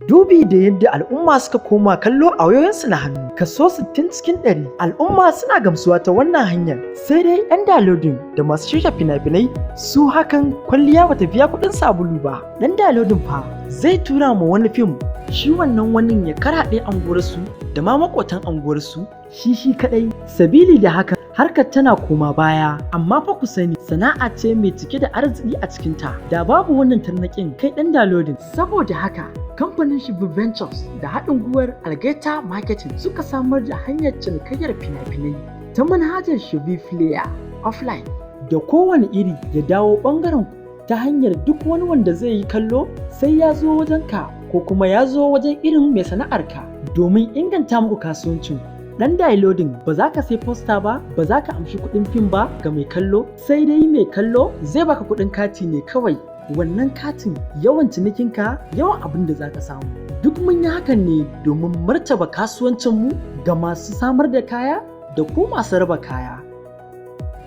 Dubi da yadda al'umma suka koma kallo a wayoyinsu na hannu, kaso 60 cikin 100 al'umma suna gamsuwa ta wannan hanyar. Sai dai 'yan downloading da masu shirya fina-finai su hakan kwalliya bata biya kuɗin sabulu ba. Ɗan downloading fa zai tura ma wani fim, shi wannan wani ya karaɗe anguwarsu da ma maƙotan anguwarsu shi kaɗai. Sabili da haka harkar tana koma baya, amma fa ku sani sana'a ce mai cike da arziki a cikinta. Da babu wannan tarnaƙin kai ɗan downloading. Saboda haka kamfanin Shibbe Ventures da haɗin gwiwar Algaita Marketing suka samar da hanyar cinikayyar fina-finai ta manhajar Shibbe Player offline da kowane iri ya dawo ɓangaren ta hanyar duk wani wanda zai yi kallo sai ya zo wajen ka ko kuma ya zo wajen irin mai sana'ar ka domin inganta muku kasuwancin. Dan downloading ba za ka sai posta ba, ba za ka amshi kuɗin fim ba ga mai kallo, sai dai mai kallo zai baka kuɗin kati ne kawai. Wannan katin yawan cinikinka yawan abin da za ka samu. Duk mun yi hakan ne domin martaba kasuwancinmu ga masu samar da kaya da ku masu raba kaya.